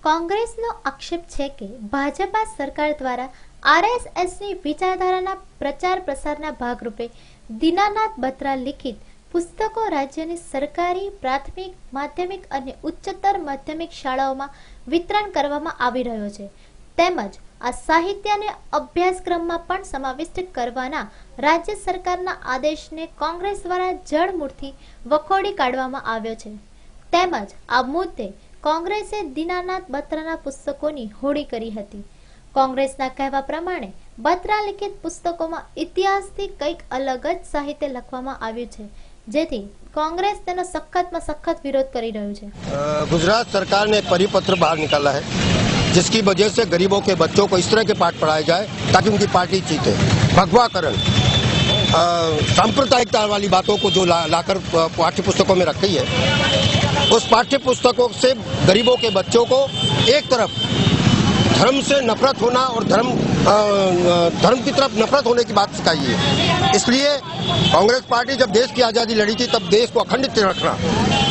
કોંગ્રેસનો આક્ષેપ છે કે ભાજપા સરકાર દ્વારા આરએસએસની વિચારધારાના પ્રચાર પ્રસારના ભાગરૂપે દીનાનાથ બત્રા લિખિત પુસ્તકો રાજ્યની સરકારી પ્રાથમિક માધ્યમિક અને ઉચ્ચતર માધ્યમિક શાળાઓમાં વિતરણ કરવામાં આવી રહ્યો છે તેમજ આ સાહિત્યને અભ્યાસક્રમમાં પણ સમાવિષ્ટ કરવાના રાજ્ય સરકારના આદેશને કોંગ્રેસ દ્વારા જડમૂળથી વખોડી કાઢવામાં આવ્યો છે તેમજ આ મુદ્દે કોંગ્રેસે દીનાનાથ બત્રાના પુસ્તકોની હોળી કરી હતી। કોંગ્રેસના કહેવા પ્રમાણે બત્રા લિખિત પુસ્તકોમાં ઇતિહાસથી કંઈક અલગ જ સાહિત્ય લખવામાં આવ્યું છે જેથી कांग्रेस तेनो सख्त में सख्त विरोध करी रही है। गुजरात सरकार ने एक परिपत्र बाहर निकाला है जिसकी वजह से गरीबों के बच्चों को इस तरह के पाठ पढ़ाए जाए ताकि उनकी पार्टी जीते। भगवाकरण सांप्रदायिकता वाली बातों को जो लाकर पाठ्य पुस्तकों में रखी है, उस पाठ्य पुस्तकों से गरीबों के बच्चों को एक तरफ धर्म से नफरत होना और धर्म की तरफ नफरत होने की बात सिखाई है। इसलिए कांग्रेस पार्टी जब देश की आज़ादी लड़ी थी तब देश को अखंडित रखना,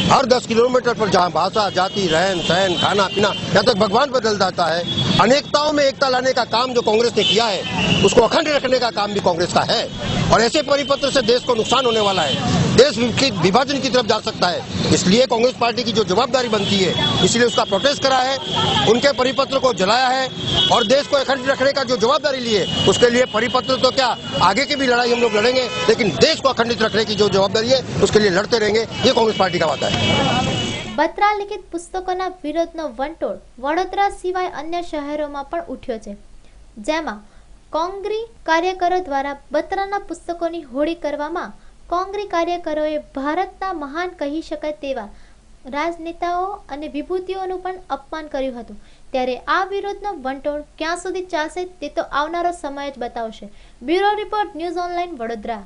हर 10 किलोमीटर पर जहाँ भाषा जाति रहन सहन खाना पीना यहाँ तक भगवान बदल जाता है, अनेकताओं में एकता लाने का काम जो कांग्रेस ने किया है उसको अखंड रखने का काम भी कांग्रेस का है। और ऐसे परिपत्र से देश को नुकसान होने वाला है, देश विभाजन की तरफ जा सकता है। इसलिए कांग्रेस पार्टी की जो जवाबदारी बनती है इसलिए उसका प्रोटेस्ट करा है, उनके परिपत्र को जलाया है और देश को अखंड रखने का जो जवाबदारी ली है उसके लिए परिपत्र तो क्या आगे की भी लड़ाई हम लोग लड़ेंगे, लेकिन देश को अखंडित रखने की जो जवाबदारी है उसके लिए लड़ते रहेंगे। ये कांग्रेस पार्टी का वादा है। बत्रा लिखित पुस्तकोना विरोधनो वंटोळ वडोदरा सिवाय अन्य शहरों पण उठ्यो छे, जेमां कोंग्री कार्यकरो द्वारा बत्राना पुस्तकोनी होળી કરવામાં કોંગ્રી કાર્યકરોએ ભારતના મહાન કહી શકાય તેવા રાજનેતાઓ અને વિભૂતિઓનું પણ અપમાન કર્યું હતું। ત્યારે આ વિરોધનો વંટોળ ક્યાં સુધી ચાલશે તે તો આવનારો સમય જ બતાવશે। Bureau report, news online, Vadodara.